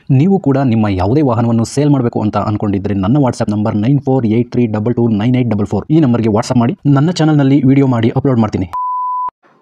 ನೀವು ಕೂಡ ನಿಮ್ಮ ಯಾವುದೇ ವಾಹನವನ್ನು ಸೇಲ್ ಮಾಡಬೇಕು ಅಂತ ಅನ್ಕೊಂಡಿದ್ರೆ ನನ್ನ ವಾಟ್ಸ್ಆಪ್ ನಂಬರ್ 9483229844 ಈ ನಂಬರ್ಗೆ ವಾಟ್ಸ್ಆಪ್ ಮಾಡಿ. ನನ್ನ ಚಾನಲ್ನಲ್ಲಿ ವಿಡಿಯೋ ಮಾಡಿ ಅಪ್ಲೋಡ್ ಮಾಡ್ತೀನಿ.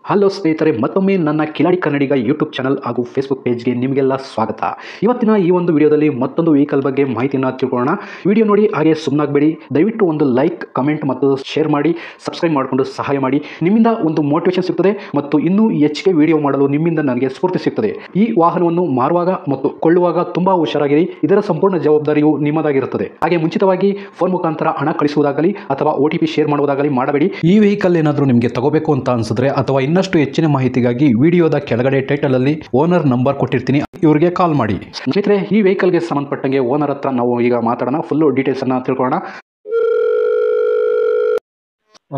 ಹಲೋ ಸ್ನೇಹಿತರೆ, ಮತ್ತೊಮ್ಮೆ ನನ್ನ ಕಿಲಾಡಿ ಕನ್ನಡಿಗ ಯೂಟ್ಯೂಬ್ ಚಾನಲ್ ಹಾಗೂ ಫೇಸ್ಬುಕ್ ಪೇಜ್ಗೆ ನಿಮಗೆಲ್ಲ ಸ್ವಾಗತ. ಇವತ್ತಿನ ಈ ಒಂದು ವಿಡಿಯೋದಲ್ಲಿ ಮತ್ತೊಂದು ವೆಹಿಕಲ್ ಬಗ್ಗೆ ಮಾಹಿತಿಯನ್ನು ತಿಳ್ಕೊಳ್ಳೋಣ. ವಿಡಿಯೋ ನೋಡಿ ಹಾಗೆ ಸುಮ್ಮನಾಗಬೇಡಿ. ದಯವಿಟ್ಟು ಒಂದು ಲೈಕ್, ಕಮೆಂಟ್ ಮತ್ತು ಶೇರ್ ಮಾಡಿ, ಸಬ್ಸ್ಕ್ರೈಬ್ ಮಾಡಿಕೊಂಡು ಸಹಾಯ ಮಾಡಿ. ನಿಮ್ಮಿಂದ ಒಂದು ಮೋಟಿವೇಶನ್ ಸಿಗ್ತದೆ ಮತ್ತು ಇನ್ನೂ ಹೆಚ್ಚಿಗೆ ವಿಡಿಯೋ ಮಾಡಲು ನಿಮ್ಮಿಂದ ನನಗೆ ಸ್ಫೂರ್ತಿ ಸಿಗ್ತದೆ. ಈ ವಾಹನವನ್ನು ಮಾರುವಾಗ ಮತ್ತು ಕೊಳ್ಳುವಾಗ ತುಂಬಾ ಹುಷಾರಾಗಿರಿ. ಇದರ ಸಂಪೂರ್ಣ ಜವಾಬ್ದಾರಿಯು ನಿಮ್ಮದಾಗಿರುತ್ತದೆ. ಹಾಗೆ ಮುಂಚಿತವಾಗಿ ಫೋನ್ ಮುಖಾಂತರ ಹಣ ಕಳಿಸುವುದಾಗಲಿ ಅಥವಾ OTP ಶೇರ್ ಮಾಡುವುದಾಗಲಿ ಮಾಡಬೇಡಿ. ಈ ವೆಹಿಕಲ್ ಏನಾದರೂ ನಿಮಗೆ ತಗೋಬೇಕು ಅಂತ ಅನ್ಸಿದ್ರೆ ಅಥವಾ ಇನ್ನಷ್ಟು ಹೆಚ್ಚಿನ ಮಾಹಿತಿಗಾಗಿ ವಿಡಿಯೋದ ಕೆಳಗಡೆ ಟೈಟಲ್ ಅಲ್ಲಿ ಓನರ್ ನಂಬರ್ ಕೊಟ್ಟಿರ್ತೀನಿ, ಇವರಿಗೆ ಕಾಲ್ ಮಾಡಿ. ಸ್ನೇಹಿತರೆ, ಈ ವೆಹಿಕಲ್ಗೆ ಸಂಬಂಧಪಟ್ಟಂಗೆ ಓನರ್ ಹತ್ರ ನಾವು ಈಗ ಮಾತಾಡೋಣ. ಫುಲ್ ಡೀಟೇಲ್ಸ್ ಅನ್ನ ತಿಳ್ಕೊಳ್ಳೋಣ.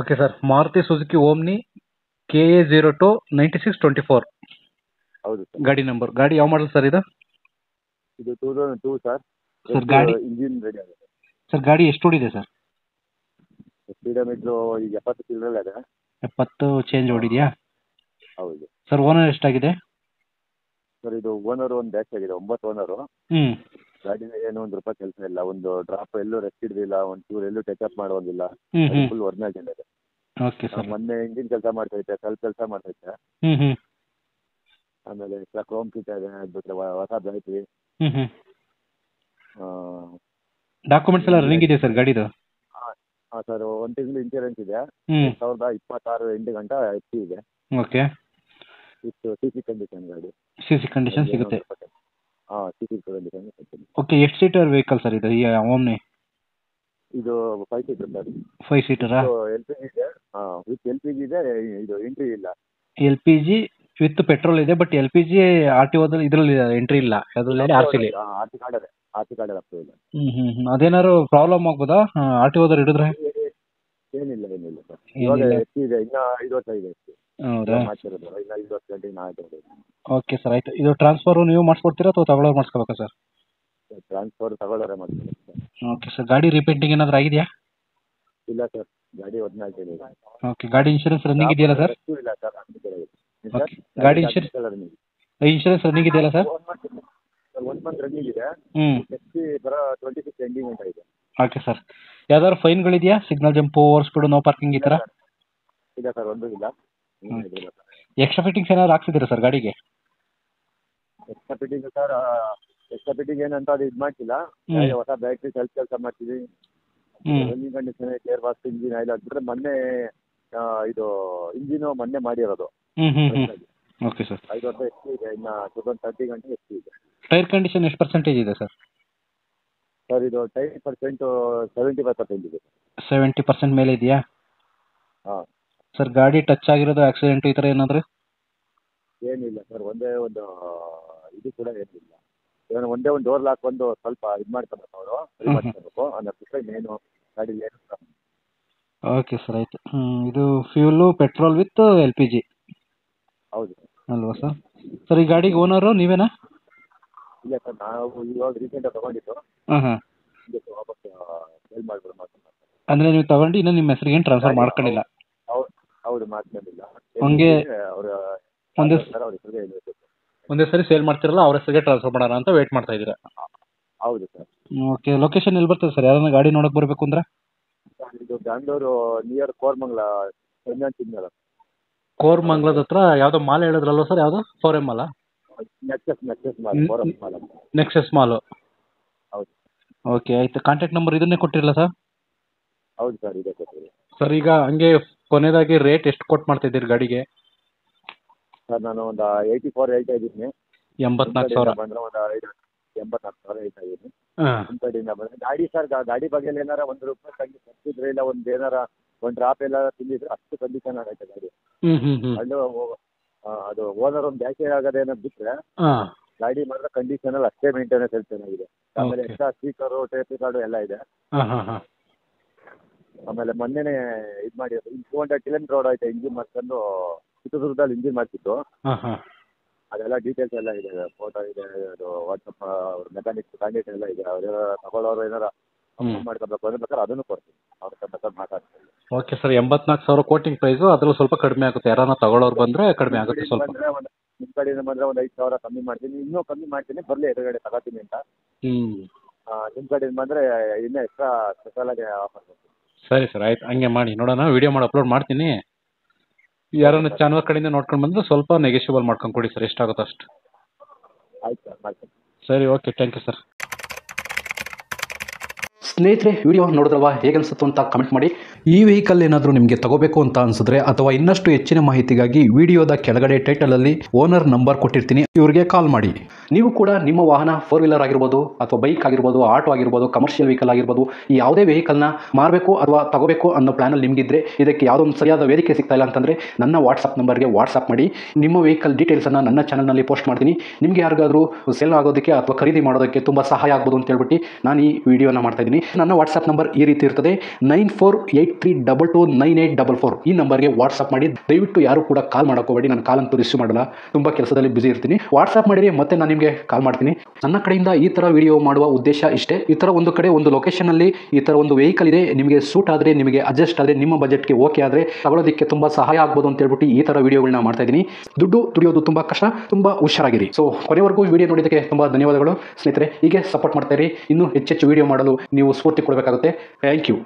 Okay sir, Maruti Suzuki Omni KA02 9624 ಹೌದು ಸರ್. ಗಾಡಿ ಯಾವ ಮಾಡಲ್ ಸರ್ ಇದು? ಇದು 2002 ಸರ್. ಸರ್ ಗಾಡಿ ಇಂಜಿನ್ ರೆಡಿ ಆಗಿದೆ ಸರ್. ಗಾಡಿ ಎಷ್ಟು ಓಡಿದೆ ಸರ್? ಸ್ಪೀಡೋಮೀಟ್ರು ಈಗ 70 ಚಿಲ್ಲರೆ ಇದೆ. 70 ಚೇಂಜ್ ಓಡಿದೆಯಾ? ಹೌದು ಸರ್. ಓನರ್ ಎಷ್ಟಾಗಿದೆ ಸರ್? ಇದು ಓನರ್ ಒಂದು ಬ್ಯಾಚ್ ಆಗಿದೆ, 9 ಓನರು. ಗಾಡಿ ಏನು ಒಂದು ರೂಪಾಯಿ ಕೆಲಸ ಇಲ್ಲ, ಒಂದು ಡ್ರಾಪ್ ಎಲ್ಲೂ ರೆಸ್ಟ್ ಹಿಡಿದಿಲ್ಲ, ಒಂದು ಚೂರು ಎಲ್ಲೂ ಟಚ್ ಮಾಡುವಂಗಿಲ್ಲ. ಫುಲ್ ಒರಿಜಿನಲ್ ಇದೆ. Okay sir. ಮೊನ್ನೆ ಇಂಜಿನ್ ಕೆಲಸ ಮಾಡ್ತೈತೆ, ಸ್ವಲ್ಪ ಕೆಲಸ ಮಾಡ್ತೈತೆ. ಆಮೇಲೆ ಎಕ್ಸ್ಟ್ರಾ ಕ್ರೋಮ್ ಕಿಟ್ ಇದೆ, ಅದು ಬಿಟ್ಟರೆ ಹೊಸ ಬ್ಯಾಟ್ರಿ. ಡಾಕ್ಯುಮೆಂಟ್ಸ್ ಎಲ್ಲ ರನ್ನಿಂಗ್ ಇದೆ ಸರ್ ಗಾಡಿದು? ಹಾಂ ಸರ್, 1 ತಿಂಗಳು ಇನ್ಶೂರೆನ್ಸ್ ಇದೆ. 2026 ಎಂಟು ಗಂಟೆ ಎಫ್ಸಿ ಇದೆ. ಓಕೆ. ಇಷ್ಟು CC ಕಂಡೀಷನ್ ಗಾಡಿ. CC ಕಂಡೀಷನ್ ಸಿಗುತ್ತೆ? ಹಾಂ, CC ಕಂಡೀಷನ್ ಸಿಗುತ್ತೆ. ಓಕೆ. ಎಷ್ಟು ಸೀಟರ್ ವೆಹಿಕಲ್ ಸರ್ ಇದು, ಈ ಓಮ್ನಿ? ಇದು 5 ಸೀಟರ್ ಸರ್. 5 ಸೀಟರಾ? LPG ಇದೆ. ಹಾಂ, ವಿತ್ LPG ಇದೆ. ಇದು ಎಂಟ್ರಿ ಇಲ್ಲ. LPG ವಿತ್ ಪೆಟ್ರೋಲ್ ಇದೆ, ಬಟ್ LPG RTOದಲ್ಲಿ ಇದರಲ್ಲಿ ಎಂಟ್ರಿ ಇಲ್ಲ. ಅದರಲ್ಲಿ RC ಕಾರ್ಡ್ ಆಗ್ತದೆ ಇಲ್ಲ. ಅದೇನಾದ್ರು ಪ್ರಾಬ್ಲಮ್ ಆಗ್ಬೋದಾ RTOದಲ್ಲಿ ಹಿಡಿದ್ರೆ? ಏನಿಲ್ಲ ಸರ್. ಇವಾಗ ಎಫ್ಸಿ ಇದೆ, ಇನ್ನ 5 ವರ್ಷ ಇದೆ ಎಫ್ಸಿ. ಹೌದಾ? ಮಾಡ್ತಿರೋದು ಇನ್ನ 5 ವರ್ಷ ಗಂಟೆ ಆಯ್ತು. ಓಕೆ ಸರ್, ಆಯ್ತು. ಇದು ಟ್ರಾನ್ಸ್ಫರ್ ನೀವು ಮಾಡಿಸ್ಕೊಡ್ತೀರಾ ಅಥವಾ ತಗೊಳ್ಳೋರು ಮಾಡಿಸ್ಕೋಬೇಕಾ ಸರ್? ಟ್ರಾನ್ಸ್ಫರ್ ತಗೊಳ್ಳೋರೆ ಮಾಡ್ತಾರೆ. Okay sir. ಗಾಡಿ ರೀಪೇಂಟಿಂಗ್ ಏನಾದರೂ ಆಗಿದೆಯಾ? ಇಲ್ಲ ಸರ್, ಗಾಡಿ ಒರಿಜಿನಲ್ ಇದೆ. ಓಕೆ. ಗಾಡಿ ಇನ್ಶೂರೆನ್ಸ್ ರನ್ನಿಂಗ್ ಇದೆಯಲ್ಲ ಸರ್? ಇಲ್ಲ ಸರ್, ಗಾಡಿ ಇನ್ಶೂರೆನ್ಸ್ ರನ್ನಿಂಗ್ ಇದೆಯಲ್ಲ ಸರ್? 1 ಮಂತ್ ರನ್ನಿಂಗ್ ಇದೆ. ಎಫ್ಸಿ ಬರೋ 26 ಎಂಡಿಂಗ್ ಅಂತ ಇದೆ. Okay sir. ಯಾವ್ದಾದ್ರು ಫೈನ್ಗಳಿದೆಯಾ? Signal jump, over speed, no parking ಈ ಥರ? ಇಲ್ಲ ಸರ್, ಒಂದೂ ಇಲ್ಲ. ಎಕ್ಸ್ಟ್ರಾ ಫಿಟ್ಟಿಂಗ್ಸ್ ಏನಾದ್ರು ಹಾಕ್ಸಿದ್ದೀರಾ ಸರ್ ಗಾಡಿಗೆ? ಎಕ್ಸ್ಟ್ರಾ ಫಿಟ್ಟಿಂಗ್ ಏನಂತ ಅದು ಇದು ಮಾಡ್ತಿಲ್ಲ. ಹೊಸ ಬ್ಯಾಟ್ರಿ ಕೆಲಸ ಮಾಡ್ತೀವಿ. Running condition, gear box, engine oil ಅದ್ಬಿಟ್ರೆ ಮೊನ್ನೆ ಇದು ಇಂಜಿನು ಮೊನ್ನೆ ಮಾಡಿರೋದು. Okay sir. 5 ವರ್ಷ ಎಫ್ಸಿ ಇದೆ. ಇನ್ನು 2030 ಗಂಟೆ ಎಫ್ಸಿ ಇದೆ. ಟೈರ್ ಕಂಡೀಷನ್ ಎಷ್ಟು ಪರ್ಸೆಂಟೇಜ್ ಇದೆ ಸರ್? ಸರ್, ಇದು ಟೈರ್ ಪರ್ಸೆಂಟು 75% ಇದೆ. 70% ಮೇಲೆ ಇದೆಯಾ? ಹಾಂ ಸರ್. ಗಾಡಿ ಟಚ್ ಆಗಿರೋದು, ಆಕ್ಸಿಡೆಂಟು ಈ ಥರ ಏನಾದರೂ? ಏನಿಲ್ಲ ಸರ್, ಒಂದೇ ಒಂದು ಇದು ಕೂಡ ಏನಿಲ್ಲ. ಏನೋ ಒಂದೇ ಒಂದು ಡೋರ್ ಲಾಕ್ ಒಂದು ಸ್ವಲ್ಪ ಇದು ಮಾಡ್ಕೊಬೇಕು, ಅವರು ಸರಿ ಮಾಡ್ಕೊಬೇಕು ಅನ್ನೋದಕ್ಕೆ ಮೇನು ಗಾಡಿ ಏನು. ಓಕೆ ಸರ್, ಆಯಿತು. ಇದು ಫ್ಯೂಲು ಪೆಟ್ರೋಲ್ ವಿತ್ LPG ಹೌದು ಅಲ್ವಾ ಸರ್? ಸರ್, ಈ ಗಾಡಿಗೆ ಓನರು ನೀವೇನಾ? ಇಲ್ಲ ಸರ್, ನಾವು ಇವಾಗ ರೀಸೆಂಟಾಗಿ ತೊಗೊಂಡಿದ್ದು. ಹಾಂ. ವಾಪಸ್ ಸೇಲ್ ಮಾಡಿಬಿಡು ಮಾತಾಡ್ತಾರೆ. ಅಂದರೆ ನೀವು ತಗೊಂಡು ಇನ್ನೂ ನಿಮ್ಮ ಹೆಸರಿಗೆ ಏನು ಟ್ರಾನ್ಸ್ಫರ್ ಮಾಡ್ಕೊಂಡಿಲ್ಲ? ಹೌದು, ಮಾಡ್ಕೊಂಡಿಲ್ಲ. ಹಂಗೆ ಅವರ ಒಂದೇ ಸರಿ ಸೇಲ್ ಮಾಡ್ತಿರಲ್ಲ, ಅವ್ರ ಹೆಸರಿಗೆ ಟ್ರಾನ್ಸ್ಫರ್ ಮಾಡೋಣ ಅಂತ ವೇಟ್ ಮಾಡ್ತಾ ಇದ್ದೀರಾ? ಹೌದು ಸರ್. ಓಕೆ. ಲೊಕೇಶನ್ ಎಲ್ಲಿ ಬರ್ತದೆ ಸರ್? ಯಾರನ್ನ ಗಾಡಿ ನೋಡಕ್ಕೆ ಬರಬೇಕು ಅಂದ್ರೆ? ಇದು ಬ್ಯಾಂಗ್ಳೂರು ನಿಯರ್ ಕೋರಮಂಗಲ. ಕೋರಮಂಗಲದ ಹತ್ರ ಯಾವುದೋ ಮಾಲ್ ಹೇಳಿದ್ರಲ್ವ ಸರ್? ಯಾವುದು? 4M ಮಾಲಾ? Nexus mall, Koramangala mall. Nexus mall. ಹೌದು. ಓಕೆ, ಆಯಿತು. ಕಾಂಟ್ಯಾಕ್ಟ್ ನಂಬರ್ ಇದನ್ನೇ ಕೊಟ್ಟಿರಲ್ಲ ಸರ್? ಹೌದು ಸರ್, ಇದೆ ಕೊಟ್ಟಿರಿ. ಸರ್, ಈಗ ಹಂಗೆ ಕೊನೆಯದಾಗಿ ರೇಟ್ ಎಷ್ಟು ಕೊಟ್ಟು ಮಾಡ್ತಾ ಇದ್ದೀರಿ ಗಾಡಿಗೆ? ಸರ್, ನಾನು ಒಂದು 84 ಹೇಳ್ತಾ ಇದ್ದೀನಿ. 84,000 ಬಂದರೆ ಒಂದು 84,000 ಹೇಳ್ತಾ ಇದ್ದೀನಿ. ಹಾಂ. ನಿಮ್ಮ ಕಡೆಯಿಂದ ಬಂದರೆ ಗಾಡಿ ಸರ್, ಗಾಡಿ ಬಗ್ಗೆ ಏನಾರ 1 ರೂಪಾಯಿ ತಂಗಿ ತಪ್ಪಿದ್ರೆ ಇಲ್ಲ ಒಂದು ಏನಾರ ಒಂದು ಡ್ರಾಪ್ ಎಲ್ಲ ತಿಂದಿದ್ರೆ ಅಷ್ಟು ಕಂಡೀಷನ್ ಆಗೈತೆ ಗಾಡಿ. ಅಲ್ಲೂ ಅದು ಓನರ್ ಒಂದು ಬ್ಯಾಚ್ ಆಗೋದೇನೋ ಬಿಟ್ಟರೆ ಗಾಡಿ ಮಾತ್ರ ಕಂಡೀಷನಲ್ಲಿ ಅಷ್ಟೇ ಮೇಂಟೆನೆನ್ಸ್ ಚೆನ್ನಾಗಿದೆ. ಆಮೇಲೆ ಎಕ್ಸ್ಟ್ರಾ ಸ್ಪೀಕರು, ಟೇಪ್ ರಿಕಾರ್ಡು ಎಲ್ಲ ಇದೆ. ಆಮೇಲೆ ಮೊನ್ನೆನೇ ಇದು ಮಾಡಿ 200 ಕಿಲೋಮೀಟರ್ ರೋಡ್ ಆಯ್ತು ಇಂಜಿನ್ ಮಾಡ್ಕೊಂಡು. ಚಿತ್ರದುರ್ಗದಲ್ಲಿ ಇಂಜಿನ್ ಮಾಡ್ತಿತ್ತು. ಅದೆಲ್ಲ ಡೀಟೇಲ್ಸ್ ಎಲ್ಲ ಇದೆ, ಫೋಟೋ ಇದೆ, ಅದು ವಾಟ್ಸಪ್ ಅವ್ರ ಮೆಕ್ಯಾನಿಕ್ ಕಾಂಟ್ಯಾಕ್ಟ್ ಎಲ್ಲ ಇದೆ. ಅವ್ರು ತಗೊಳ್ಳೋರು ಏನಾರ ಮಾಡ್ಕೋಬೇಕು ಅಂದ್ರೆ ಬೇಕಾದ್ರೆ ಅದನ್ನು ಕೊಡ್ತೀನಿ, ಅವ್ರ ಬೇಕಾದ್ರೆ ಮಾತಾಡ್ತೀನಿ. Okay sir. 84,000 ಕೋಟಿಂಗ್ ಪ್ರೈಸು, ಅದ್ರಲ್ಲಿ ಸ್ವಲ್ಪ ಕಡಿಮೆ ಆಗುತ್ತೆ. ಯಾರನ್ನ ತಗೊಳ್ಳೋರು ಬಂದರೆ ಕಡಿಮೆ ಆಗುತ್ತೆ ಸ್ವಲ್ಪ. ನಿಮ್ಮ ಕಡೆಯಿಂದ ಬಂದರೆ ಒಂದು 5,000 ಕಮ್ಮಿ ಮಾಡ್ತೀನಿ, ಇನ್ನೂ ಕಮ್ಮಿ ಮಾಡ್ತೀನಿ, ಬರಲಿ ಎದುರುಗಡೆ ತಗೋತೀನಿ ಅಂತ. ನಿಮ್ಮ ಕಡೆಯಿಂದ ಬಂದರೆ ಇನ್ನೂ ಎಕ್ಸ್ಟ್ರಾ ಸ್ಪೆಷಲಾಗಿ ಆಫರ್ ಕೊಡ್ತೀನಿ. ಸರಿ ಸರ್, ಆಯ್ತು, ಹಂಗೆ ಮಾಡಿ ನೋಡೋಣ. ವಿಡಿಯೋ ಮಾಡಿ ಅಪ್ಲೋಡ್ ಮಾಡ್ತೀನಿ. ಯಾರನ್ನ ಚಾನಲ್ ಕಡೆಯಿಂದ ನೋಡ್ಕೊಂಡು ಬಂದ್ರೆ ಸ್ವಲ್ಪ ನೆಗೆಷಿಯಬಲ್ ಮಾಡ್ಕೊಂಡು ಕೊಡಿ ಸರ್, ಎಷ್ಟಾಗುತ್ತೋ ಅಷ್ಟು. ಆಯ್ತು ಸರ್, ಮಾಡ್ತೀನಿ. ಸರಿ, ಓಕೆ, ಥ್ಯಾಂಕ್ ಯು ಸರ್. ಸ್ನೇಹಿತರೆ, ವಿಡಿಯೋ ನೋಡಿದ್ರಲ್ವಾ, ಹೇಗೆ ಅನಿಸುತ್ತೋ ಅಂತ ಕಮೆಂಟ್ ಮಾಡಿ. ಈ ವೆಹಿಕಲ್ ಏನಾದರೂ ನಿಮಗೆ ತಗೋಬೇಕು ಅಂತ ಅನಿಸಿದ್ರೆ ಅಥವಾ ಇನ್ನಷ್ಟು ಹೆಚ್ಚಿನ ಮಾಹಿತಿಗಾಗಿ ವಿಡಿಯೋದ ಕೆಳಗಡೆ ಟೈಟಲಲ್ಲಿ ಓನರ್ ನಂಬರ್ ಕೊಟ್ಟಿರ್ತೀನಿ, ಇವರಿಗೆ ಕಾಲ್ ಮಾಡಿ. ನೀವು ಕೂಡ ನಿಮ್ಮ ವಾಹನ 4 ವೀಲರ್ ಆಗಿರ್ಬೋದು ಅಥವಾ ಬೈಕ್ ಆಗಿರ್ಬೋದು, ಆಟೋ ಆಗಿರ್ಬೋದು, ಕಮರ್ಷಿಯಲ್ ವೆಹಿಕಲ್ ಆಗಿರ್ಬೋದು, ಈ ಯಾವುದೇ ವೆಹಿಕಲ್ನ ಮಾರಬೇಕು ಅಥವಾ ತಗೋಬೇಕು ಅನ್ನೋ ಪ್ಲಾನಲ್ಲಿ ನಿಮಗಿದ್ರೆ, ಇದಕ್ಕೆ ಯಾವುದೋ ಒಂದು ಸರಿಯಾದ ವೇದಿಕೆ ಸಿಗ್ತಾ ಇಲ್ಲ ಅಂತಂದರೆ ನನ್ನ ವಾಟ್ಸಪ್ ನಂಬರ್ಗೆ ವಾಟ್ಸಪ್ ಮಾಡಿ. ನಿಮ್ಮ ವೆಹಿಕಲ್ ಡೀಟೇಲ್ಸನ್ನು ನನ್ನ ಚಾನಲ್ನಲ್ಲಿ ಪೋಸ್ಟ್ ಮಾಡ್ತೀನಿ. ನಿಮಗೆ ಯಾರಿಗಾದರೂ ಸೆಲ್ ಆಗೋದಕ್ಕೆ ಅಥವಾ ಖರೀದಿ ಮಾಡೋದಕ್ಕೆ ತುಂಬ ಸಹಾಯ ಆಗ್ಬೋದು ಅಂತ ಹೇಳ್ಬಿಟ್ಟು ನಾನು ಈ ವಿಡಿಯೋನ ಮಾಡ್ತಾ ಇದ್ದೀನಿ. ನನ್ನ ವಾಟ್ಸಪ್ ನಂಬರ್ ಈ ರೀತಿ ಇರ್ತದೆ, 9483229844. ಈ ನಂಬರ್ಗೆ ವಾಟ್ಸಪ್ ಮಾಡಿ. ದಯವಿಟ್ಟು ಯಾರು ಕೂಡ ಕಾಲ್ ಮಾಡೋಕೋಬೇಡಿ, ನಾನು ಕಾಲ್ ಅಂತೂ ರಿಸೀವ್ ಮಾಡಲ್ಲ, ತುಂಬ ಕೆಲಸದಲ್ಲಿ ಬಿಸಿ ಇರ್ತೀನಿ. ವಾಟ್ಸಪ್ ಮಾಡಿರಿ, ಮತ್ತೆ ನಾನು ನಿಮಗೆ ಕಾಲ್ ಮಾಡ್ತೀನಿ. ನನ್ನ ಕಡೆಯಿಂದ ಈ ಥರ ವಿಡಿಯೋ ಮಾಡುವ ಉದ್ದೇಶ ಇಷ್ಟೇ. ಈ ಥರ ಒಂದು ಕಡೆ ಒಂದು ಲೊಕೇಶನಲ್ಲಿ ಈ ಥರ ಒಂದು ವೆಹಿಕಲ್ ಇದೆ, ನಿಮಗೆ ಸೂಟ್ ಆದರೆ, ನಿಮಗೆ ಅಡ್ಜಸ್ಟ್ ಆದರೆ, ನಿಮ್ಮ ಬಜೆಟ್ಗೆ ಓಕೆ ಆದರೆ ತಗೊಳ್ಳೋದಕ್ಕೆ ತುಂಬ ಸಹಾಯ ಆಗ್ಬೋದು ಅಂತ ಹೇಳ್ಬಿಟ್ಟು ಈ ಥರ ವಿಡಿಯೋಗಳನ್ನ ಮಾಡ್ತಾ ಇದ್ದೀನಿ. ದುಡ್ಡು ದುಡಿಯೋದು ತುಂಬ ಕಷ್ಟ, ತುಂಬ ಹುಷಾರಾಗಿರಿ. ಸೊ ಕೊನೆವರೆಗೂ ವಿಡಿಯೋ ನೋಡಿದ್ದಕ್ಕೆ ತುಂಬ ಧನ್ಯವಾದಗಳು ಸ್ನೇಹಿತರೆ. ಹೀಗೆ ಸಪೋರ್ಟ್ ಮಾಡ್ತಾ ಇರಿ. ಇನ್ನೂ ಹೆಚ್ಚೆಚ್ಚು ವಿಡಿಯೋ ಮಾಡಲು ನೀವು ಸ್ಫೂರ್ತಿ ಕೊಡಬೇಕಾಗುತ್ತೆ. Thank you.